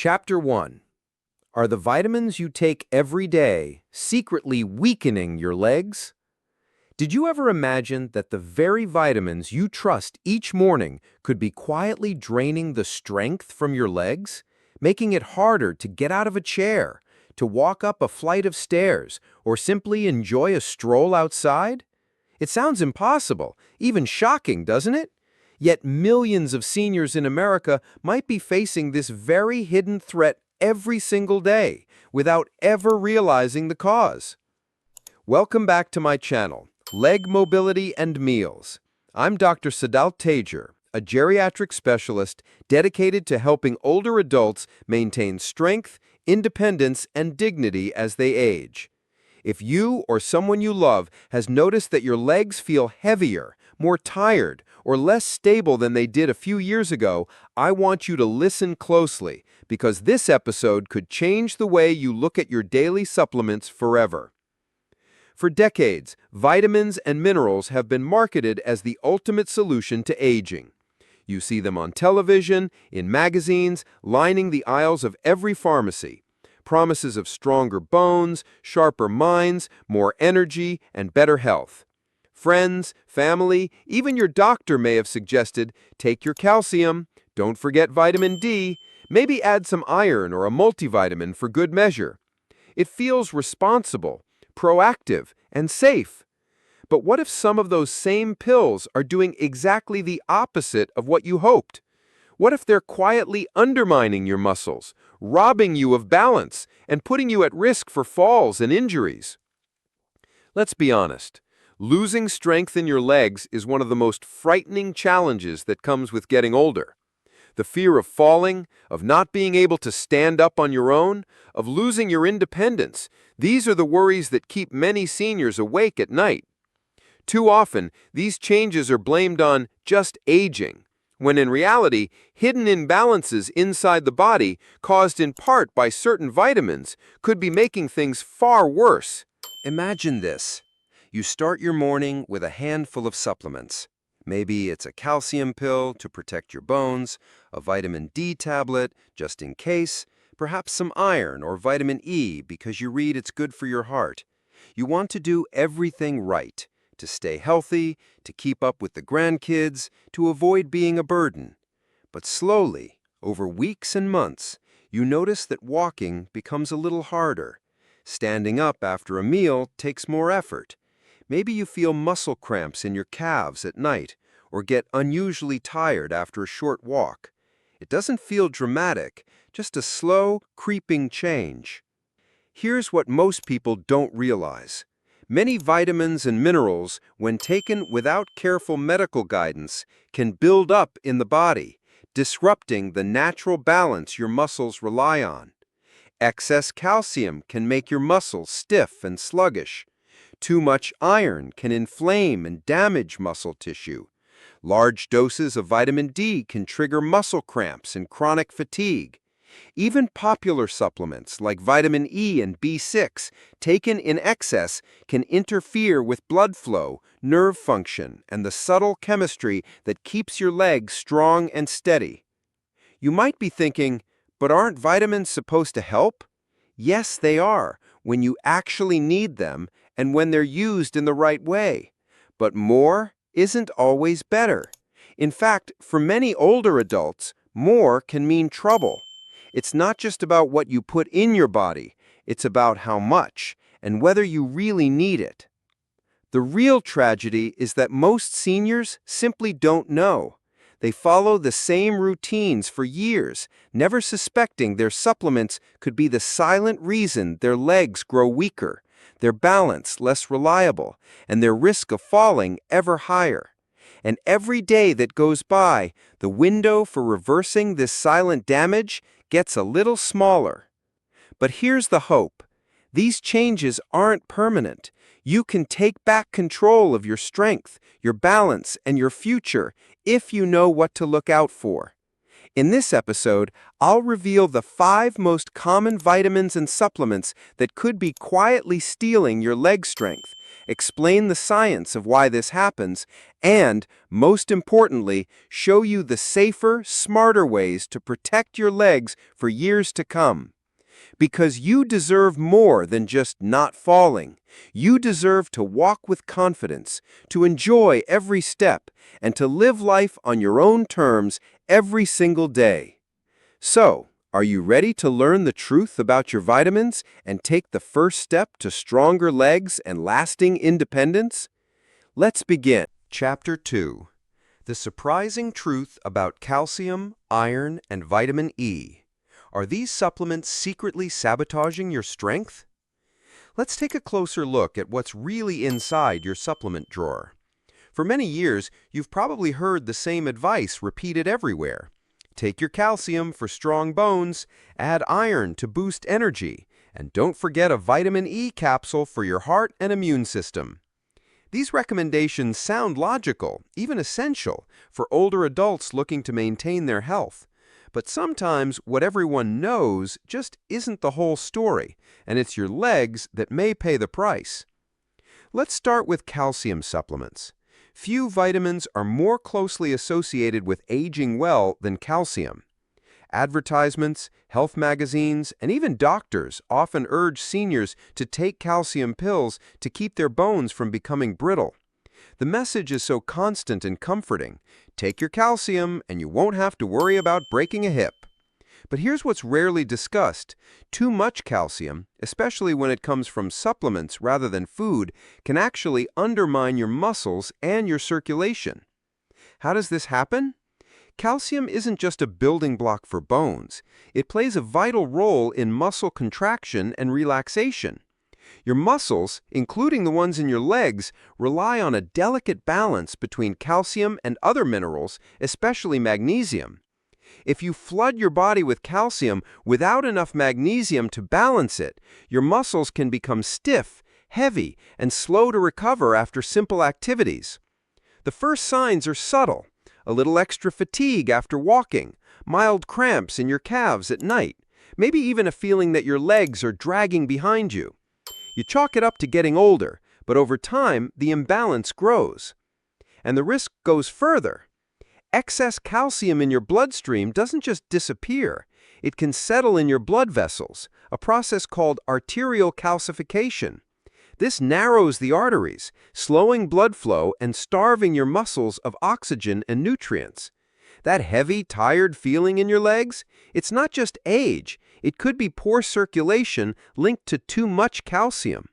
Chapter 1. Are the vitamins you take every day secretly weakening your legs? Did you ever imagine that the very vitamins you trust each morning could be quietly draining the strength from your legs, making it harder to get out of a chair, to walk up a flight of stairs, or simply enjoy a stroll outside? It sounds impossible, even shocking, doesn't it? Yet millions of seniors in America might be facing this very hidden threat every single day without ever realizing the cause. Welcome back to my channel, Leg Mobility and Meals. I'm Dr. Sadaltager, a geriatric specialist dedicated to helping older adults maintain strength, independence, and dignity as they age. If you or someone you love has noticed that your legs feel heavier, more tired, or less stable than they did a few years ago, I want you to listen closely, because this episode could change the way you look at your daily supplements forever. For decades, vitamins and minerals have been marketed as the ultimate solution to aging. You see them on television, in magazines, lining the aisles of every pharmacy. Promises of stronger bones, sharper minds, more energy, and better health. Friends, family, even your doctor may have suggested, take your calcium, don't forget vitamin D, maybe add some iron or a multivitamin for good measure. It feels responsible, proactive, and safe. But what if some of those same pills are doing exactly the opposite of what you hoped? What if they're quietly undermining your muscles, robbing you of balance, and putting you at risk for falls and injuries? Let's be honest. Losing strength in your legs is one of the most frightening challenges that comes with getting older. The fear of falling, of not being able to stand up on your own, of losing your independence, these are the worries that keep many seniors awake at night. Too often, these changes are blamed on just aging, when in reality, hidden imbalances inside the body, caused in part by certain vitamins, could be making things far worse. Imagine this. You start your morning with a handful of supplements. Maybe it's a calcium pill to protect your bones, a vitamin D tablet just in case, perhaps some iron or vitamin E because you read it's good for your heart. You want to do everything right, to stay healthy, to keep up with the grandkids, to avoid being a burden. But slowly, over weeks and months, you notice that walking becomes a little harder. Standing up after a meal takes more effort. Maybe you feel muscle cramps in your calves at night, or get unusually tired after a short walk. It doesn't feel dramatic, just a slow, creeping change. Here's what most people don't realize. Many vitamins and minerals, when taken without careful medical guidance, can build up in the body, disrupting the natural balance your muscles rely on. Excess calcium can make your muscles stiff and sluggish. Too much iron can inflame and damage muscle tissue. Large doses of vitamin D can trigger muscle cramps and chronic fatigue. Even popular supplements like vitamin E and B6, taken in excess, can interfere with blood flow, nerve function, and the subtle chemistry that keeps your legs strong and steady. You might be thinking, but aren't vitamins supposed to help? Yes, they are, when you actually need them and when they're used in the right way. But more isn't always better. In fact, for many older adults, more can mean trouble. It's not just about what you put in your body, it's about how much and whether you really need it. The real tragedy is that most seniors simply don't know. They follow the same routines for years, never suspecting their supplements could be the silent reason their legs grow weaker, their balance less reliable, and their risk of falling ever higher. And every day that goes by, the window for reversing this silent damage gets a little smaller. But here's the hope. These changes aren't permanent. You can take back control of your strength, your balance, and your future if you know what to look out for. In this episode, I'll reveal the 5 most common vitamins and supplements that could be quietly stealing your leg strength, explain the science of why this happens, and, most importantly, show you the safer, smarter ways to protect your legs for years to come. Because you deserve more than just not falling. You deserve to walk with confidence, to enjoy every step, and to live life on your own terms every single day. So, are you ready to learn the truth about your vitamins and take the first step to stronger legs and lasting independence? Let's begin. Chapter 2. The surprising truth about calcium, iron, and vitamin E. Are these supplements secretly sabotaging your strength? Let's take a closer look at what's really inside your supplement drawer. For many years, you've probably heard the same advice repeated everywhere. Take your calcium for strong bones, add iron to boost energy, and don't forget a vitamin E capsule for your heart and immune system. These recommendations sound logical, even essential, for older adults looking to maintain their health. But sometimes what everyone knows just isn't the whole story, and it's your legs that may pay the price. Let's start with calcium supplements. Few vitamins are more closely associated with aging well than calcium. Advertisements, health magazines, and even doctors often urge seniors to take calcium pills to keep their bones from becoming brittle. The message is so constant and comforting. Take your calcium and you won't have to worry about breaking a hip. But here's what's rarely discussed. Too much calcium, especially when it comes from supplements rather than food, can actually undermine your muscles and your circulation. How does this happen? Calcium isn't just a building block for bones. It plays a vital role in muscle contraction and relaxation. Your muscles, including the ones in your legs, rely on a delicate balance between calcium and other minerals, especially magnesium. If you flood your body with calcium without enough magnesium to balance it, your muscles can become stiff, heavy, and slow to recover after simple activities. The first signs are subtle: a little extra fatigue after walking, mild cramps in your calves at night, maybe even a feeling that your legs are dragging behind you. You chalk it up to getting older, but over time, the imbalance grows. And the risk goes further. Excess calcium in your bloodstream doesn't just disappear. It can settle in your blood vessels, a process called arterial calcification. This narrows the arteries, slowing blood flow and starving your muscles of oxygen and nutrients. That heavy, tired feeling in your legs? It's not just age. It could be poor circulation linked to too much calcium.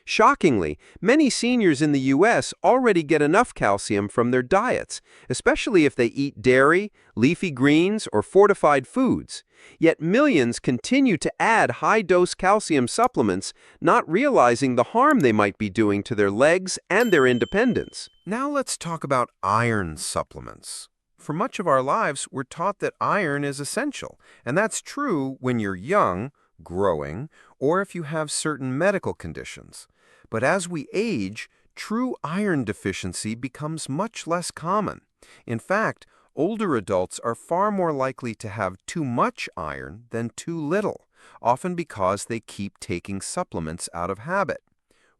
Shockingly, many seniors in the U.S. already get enough calcium from their diets, especially if they eat dairy, leafy greens, or fortified foods. Yet millions continue to add high-dose calcium supplements, not realizing the harm they might be doing to their legs and their independence. Now let's talk about iron supplements. For much of our lives, we're taught that iron is essential, and that's true when you're young, growing, or if you have certain medical conditions. But as we age, true iron deficiency becomes much less common. In fact, older adults are far more likely to have too much iron than too little, often because they keep taking supplements out of habit.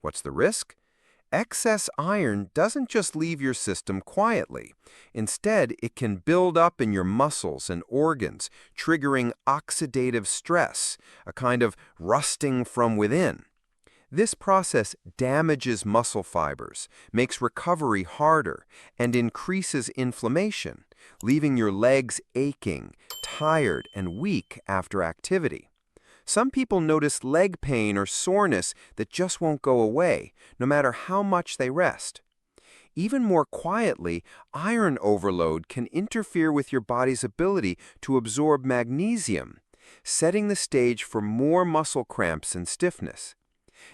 What's the risk? Excess iron doesn't just leave your system quietly. Instead, it can build up in your muscles and organs, triggering oxidative stress, a kind of rusting from within. This process damages muscle fibers, makes recovery harder, and increases inflammation, leaving your legs aching, tired, and weak after activity. Some people notice leg pain or soreness that just won't go away, no matter how much they rest. Even more quietly, iron overload can interfere with your body's ability to absorb magnesium, setting the stage for more muscle cramps and stiffness.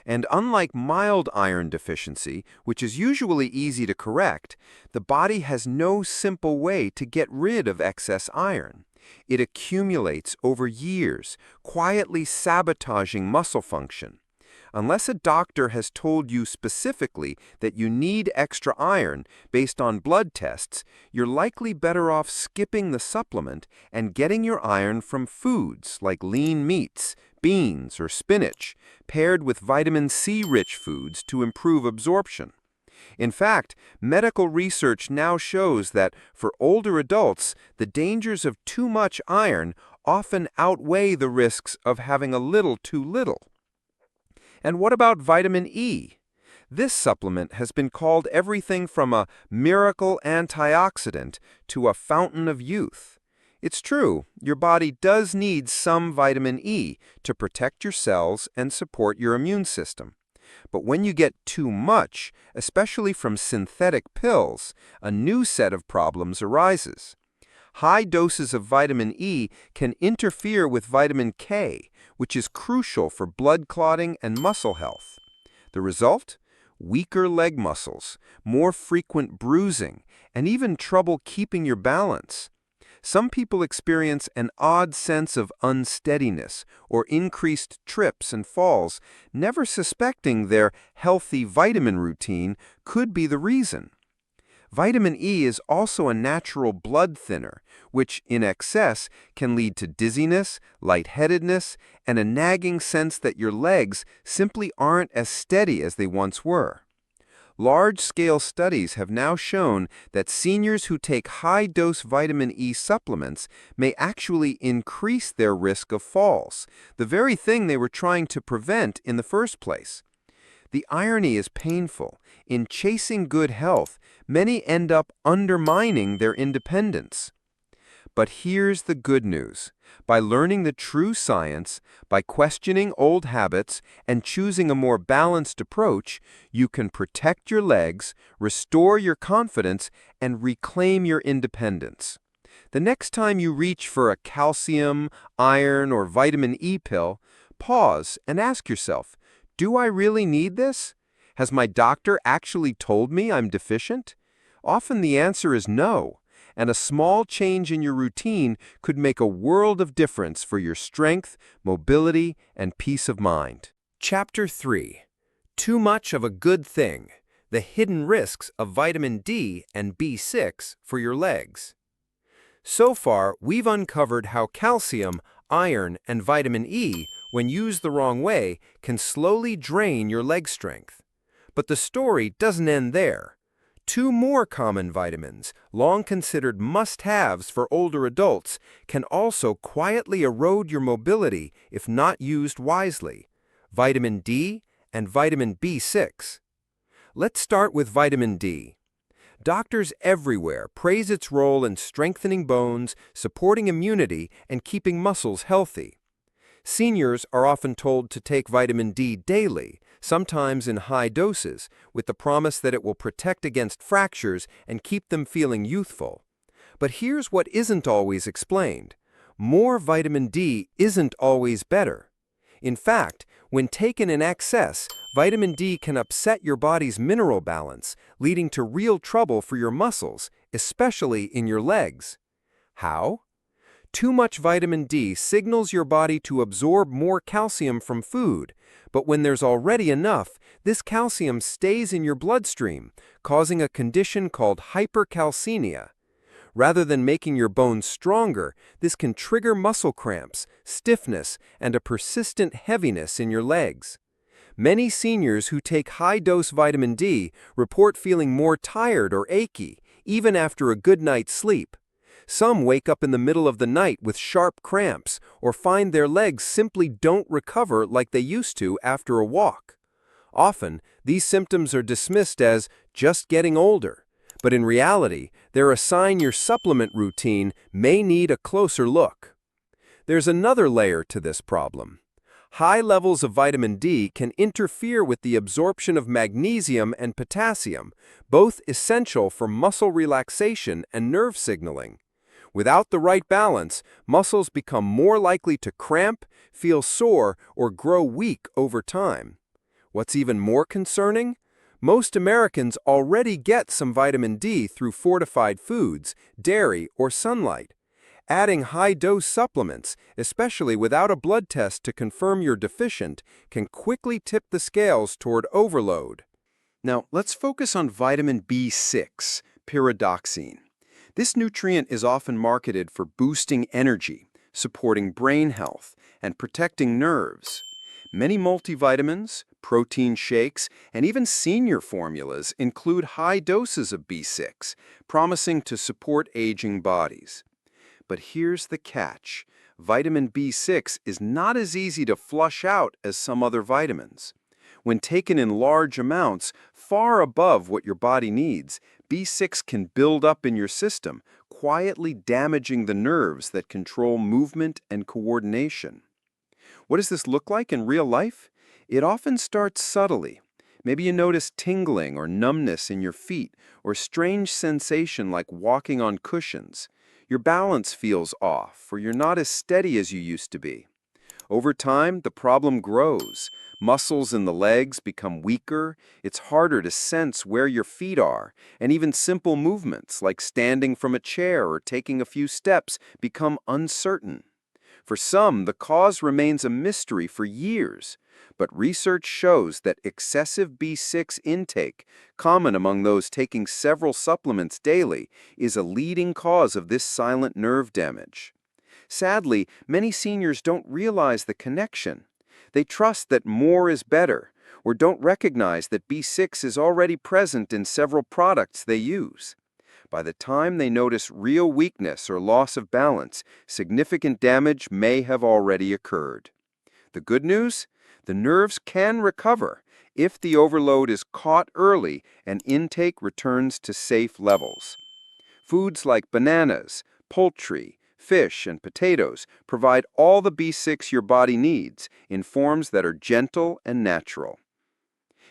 And unlike mild iron deficiency, which is usually easy to correct, the body has no simple way to get rid of excess iron. It accumulates over years, quietly sabotaging muscle function. Unless a doctor has told you specifically that you need extra iron based on blood tests, you're likely better off skipping the supplement and getting your iron from foods like lean meats, beans, or spinach, paired with vitamin C-rich foods to improve absorption. In fact, medical research now shows that for older adults, the dangers of too much iron often outweigh the risks of having a little too little. And what about vitamin E? This supplement has been called everything from a miracle antioxidant to a fountain of youth. It's true, your body does need some vitamin E to protect your cells and support your immune system. But when you get too much, especially from synthetic pills, a new set of problems arises. High doses of vitamin E can interfere with vitamin K, which is crucial for blood clotting and muscle health. The result? Weaker leg muscles, more frequent bruising, and even trouble keeping your balance. Some people experience an odd sense of unsteadiness or increased trips and falls, never suspecting their healthy vitamin routine could be the reason. Vitamin E is also a natural blood thinner, which in excess can lead to dizziness, lightheadedness, and a nagging sense that your legs simply aren't as steady as they once were. Large-scale studies have now shown that seniors who take high-dose vitamin E supplements may actually increase their risk of falls, the very thing they were trying to prevent in the first place. The irony is painful. In chasing good health, many end up undermining their independence. But here's the good news. By learning the true science, by questioning old habits, and choosing a more balanced approach, you can protect your legs, restore your confidence, and reclaim your independence. The next time you reach for a calcium, iron, or vitamin E pill, pause and ask yourself, do I really need this? Has my doctor actually told me I'm deficient? Often the answer is no, and a small change in your routine could make a world of difference for your strength, mobility, and peace of mind. Chapter 3. Too much of a good thing. The hidden risks of vitamin D and B6 for your legs. So far, we've uncovered how calcium, iron, and vitamin E, when used the wrong way, can slowly drain your leg strength. But the story doesn't end there. Two more common vitamins, long considered must-haves for older adults, can also quietly erode your mobility if not used wisely: vitamin D and vitamin B6. Let's start with vitamin D. Doctors everywhere praise its role in strengthening bones, supporting immunity, and keeping muscles healthy. Seniors are often told to take vitamin D daily, sometimes in high doses, with the promise that it will protect against fractures and keep them feeling youthful. But here's what isn't always explained. More vitamin D isn't always better. In fact, when taken in excess, vitamin D can upset your body's mineral balance, leading to real trouble for your muscles, especially in your legs. How? Too much vitamin D signals your body to absorb more calcium from food, but when there's already enough, this calcium stays in your bloodstream, causing a condition called hypercalcemia. Rather than making your bones stronger, this can trigger muscle cramps, stiffness, and a persistent heaviness in your legs. Many seniors who take high-dose vitamin D report feeling more tired or achy, even after a good night's sleep. Some wake up in the middle of the night with sharp cramps or find their legs simply don't recover like they used to after a walk. Often, these symptoms are dismissed as just getting older, but in reality, they're a sign your supplement routine may need a closer look. There's another layer to this problem. High levels of vitamin D can interfere with the absorption of magnesium and potassium, both essential for muscle relaxation and nerve signaling. Without the right balance, muscles become more likely to cramp, feel sore, or grow weak over time. What's even more concerning? Most Americans already get some vitamin D through fortified foods, dairy, or sunlight. Adding high-dose supplements, especially without a blood test to confirm you're deficient, can quickly tip the scales toward overload. Now, let's focus on vitamin B6, pyridoxine. This nutrient is often marketed for boosting energy, supporting brain health, and protecting nerves. Many multivitamins, protein shakes, and even senior formulas include high doses of B6, promising to support aging bodies. But here's the catch. Vitamin B6 is not as easy to flush out as some other vitamins. When taken in large amounts, far above what your body needs, B6 can build up in your system, quietly damaging the nerves that control movement and coordination. What does this look like in real life? It often starts subtly. Maybe you notice tingling or numbness in your feet, or strange sensation like walking on cushions. Your balance feels off, or you're not as steady as you used to be. Over time, the problem grows. Muscles in the legs become weaker, it's harder to sense where your feet are, and even simple movements like standing from a chair or taking a few steps become uncertain. For some, the cause remains a mystery for years, but research shows that excessive B6 intake, common among those taking several supplements daily, is a leading cause of this silent nerve damage. Sadly, many seniors don't realize the connection. They trust that more is better, or don't recognize that B6 is already present in several products they use. By the time they notice real weakness or loss of balance, significant damage may have already occurred. The good news? The nerves can recover if the overload is caught early and intake returns to safe levels. Foods like bananas, poultry, fish, and potatoes provide all the B6 your body needs in forms that are gentle and natural.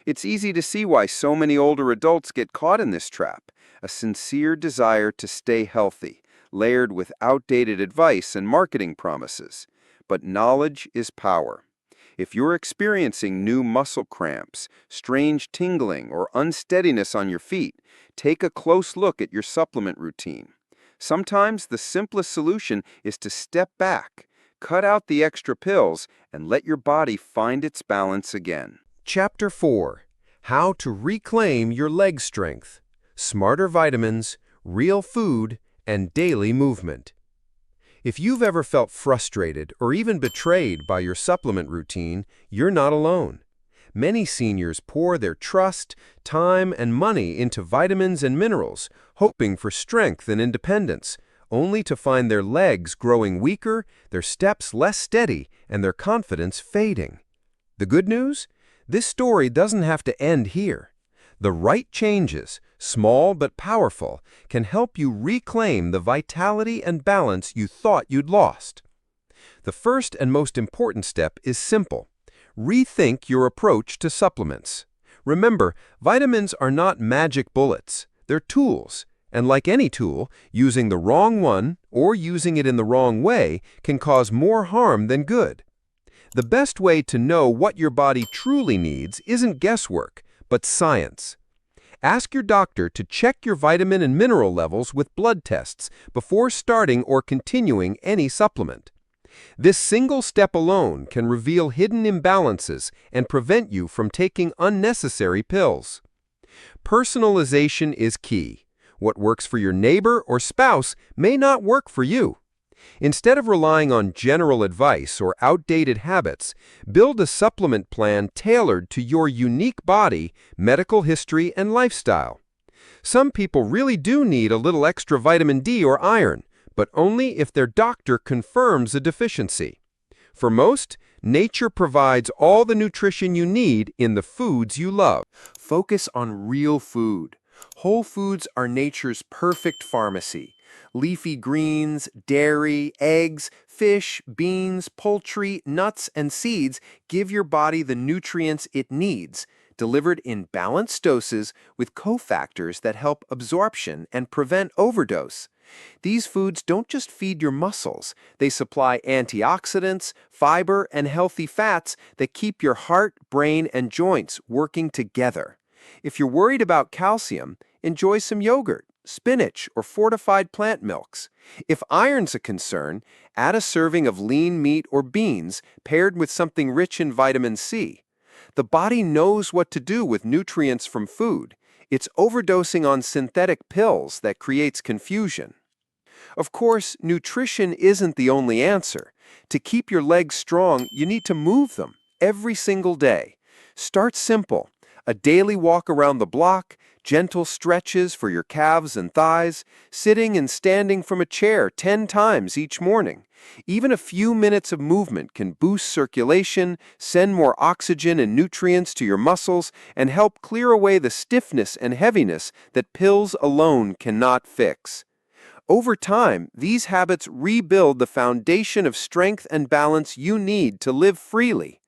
It's easy to see why so many older adults get caught in this trap, a sincere desire to stay healthy, layered with outdated advice and marketing promises. But knowledge is power. If you're experiencing new muscle cramps, strange tingling, or unsteadiness on your feet, take a close look at your supplement routine. Sometimes the simplest solution is to step back, cut out the extra pills, and let your body find its balance again. Chapter 4. How to Reclaim Your Leg Strength. Smarter Vitamins, Real Food, and Daily Movement. If you've ever felt frustrated or even betrayed by your supplement routine, you're not alone. Many seniors pour their trust, time, and money into vitamins and minerals, hoping for strength and independence, only to find their legs growing weaker, their steps less steady, and their confidence fading. The good news? This story doesn't have to end here. The right changes, small but powerful, can help you reclaim the vitality and balance you thought you'd lost. The first and most important step is simple. Rethink your approach to supplements. Remember, vitamins are not magic bullets. They're tools. And like any tool, using the wrong one or using it in the wrong way can cause more harm than good. The best way to know what your body truly needs isn't guesswork, but science. Ask your doctor to check your vitamin and mineral levels with blood tests before starting or continuing any supplement. This single step alone can reveal hidden imbalances and prevent you from taking unnecessary pills. Personalization is key. What works for your neighbor or spouse may not work for you. Instead of relying on general advice or outdated habits, build a supplement plan tailored to your unique body, medical history, and lifestyle. Some people really do need a little extra vitamin D or iron, but only if their doctor confirms a deficiency. For most, nature provides all the nutrition you need in the foods you love. Focus on real food. Whole foods are nature's perfect pharmacy. Leafy greens, dairy, eggs, fish, beans, poultry, nuts, and seeds give your body the nutrients it needs, delivered in balanced doses with cofactors that help absorption and prevent overdose. These foods don't just feed your muscles, they supply antioxidants, fiber, and healthy fats that keep your heart, brain, and joints working together. If you're worried about calcium, enjoy some yogurt, spinach, or fortified plant milks. If iron's a concern, add a serving of lean meat or beans paired with something rich in vitamin C. The body knows what to do with nutrients from food. It's overdosing on synthetic pills that creates confusion. Of course, nutrition isn't the only answer. To keep your legs strong, you need to move them every single day. Start simple. A daily walk around the block, gentle stretches for your calves and thighs, sitting and standing from a chair 10 times each morning. Even a few minutes of movement can boost circulation, send more oxygen and nutrients to your muscles, and help clear away the stiffness and heaviness that pills alone cannot fix. Over time, these habits rebuild the foundation of strength and balance you need to live freely.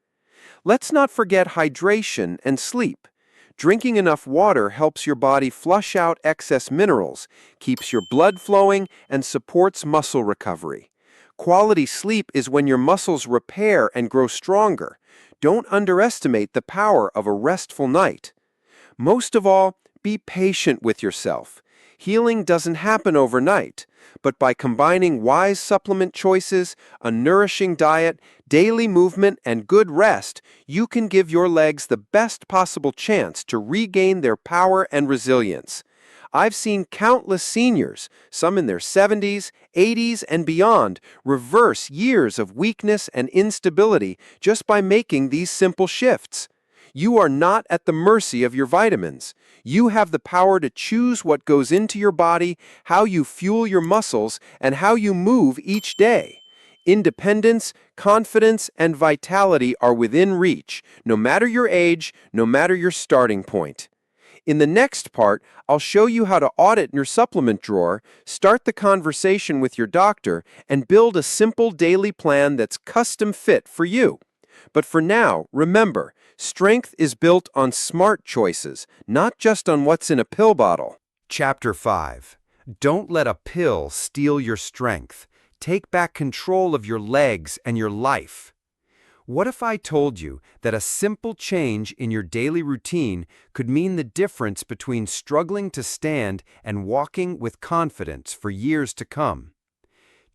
Let's not forget hydration and sleep. Drinking enough water helps your body flush out excess minerals, keeps your blood flowing, and supports muscle recovery. Quality sleep is when your muscles repair and grow stronger. Don't underestimate the power of a restful night. Most of all, be patient with yourself. Healing doesn't happen overnight, but by combining wise supplement choices, a nourishing diet, daily movement, and good rest, you can give your legs the best possible chance to regain their power and resilience. I've seen countless seniors, some in their 70s, 80s, and beyond, reverse years of weakness and instability just by making these simple shifts. You are not at the mercy of your vitamins. You have the power to choose what goes into your body, how you fuel your muscles, and how you move each day. Independence, confidence, and vitality are within reach, no matter your age, no matter your starting point. In the next part, I'll show you how to audit your supplement drawer, start the conversation with your doctor, and build a simple daily plan that's custom fit for you. But for now, remember, strength is built on smart choices, not just on what's in a pill bottle. Chapter 5. Don't let a pill steal your strength. Take back control of your legs and your life. What if I told you that a simple change in your daily routine could mean the difference between struggling to stand and walking with confidence for years to come?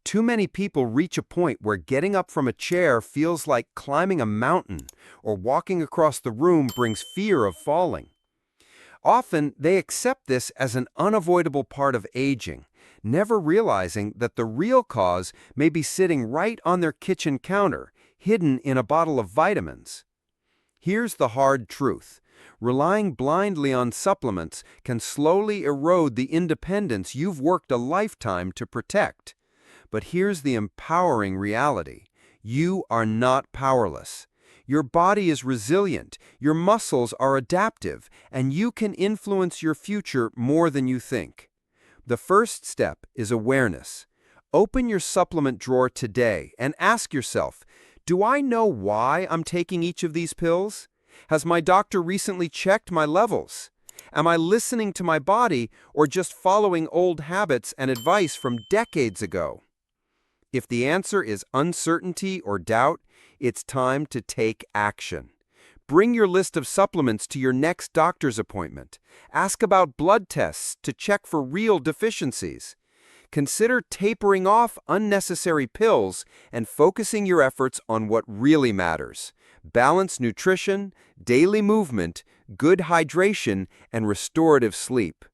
Too many people reach a point where getting up from a chair feels like climbing a mountain, or walking across the room brings fear of falling. Often, they accept this as an unavoidable part of aging, never realizing that the real cause may be sitting right on their kitchen counter, hidden in a bottle of vitamins. Here's the hard truth. Relying blindly on supplements can slowly erode the independence you've worked a lifetime to protect. But here's the empowering reality. You are not powerless. Your body is resilient, your muscles are adaptive, and you can influence your future more than you think. The first step is awareness. Open your supplement drawer today and ask yourself, do I know why I'm taking each of these pills? Has my doctor recently checked my levels? Am I listening to my body or just following old habits and advice from decades ago? If the answer is uncertainty or doubt, it's time to take action. Bring your list of supplements to your next doctor's appointment. Ask about blood tests to check for real deficiencies. Consider tapering off unnecessary pills and focusing your efforts on what really matters: balanced nutrition, daily movement, good hydration, and restorative sleep.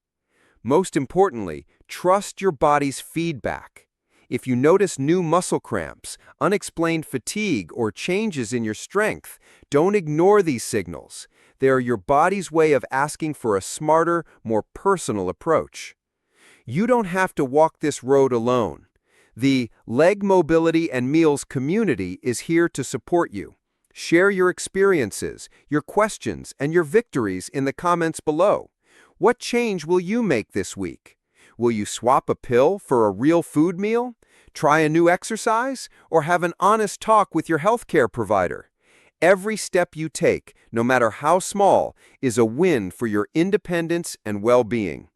Most importantly, trust your body's feedback. If you notice new muscle cramps, unexplained fatigue, or changes in your strength, don't ignore these signals. They are your body's way of asking for a smarter, more personal approach. You don't have to walk this road alone. The Leg Mobility and Meals community is here to support you. Share your experiences, your questions, and your victories in the comments below. What change will you make this week? Will you swap a pill for a real food meal? Try a new exercise? Or have an honest talk with your healthcare provider? Every step you take, no matter how small, is a win for your independence and well-being.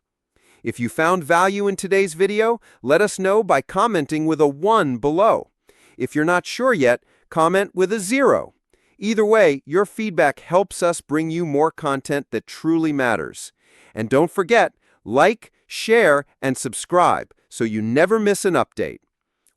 If you found value in today's video, let us know by commenting with a 1 below. If you're not sure yet, comment with a 0. Either way, your feedback helps us bring you more content that truly matters. And don't forget, Like, share, and subscribe so you never miss an update.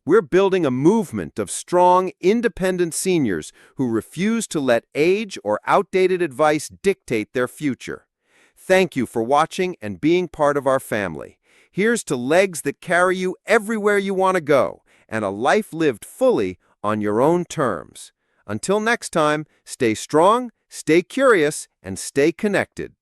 We're building a movement of strong, independent seniors who refuse to let age or outdated advice dictate their future. Thank you for watching and being part of our family. Here's to legs that carry you everywhere you want to go, and a life lived fully on your own terms. Until next time, stay strong, stay curious, and stay connected.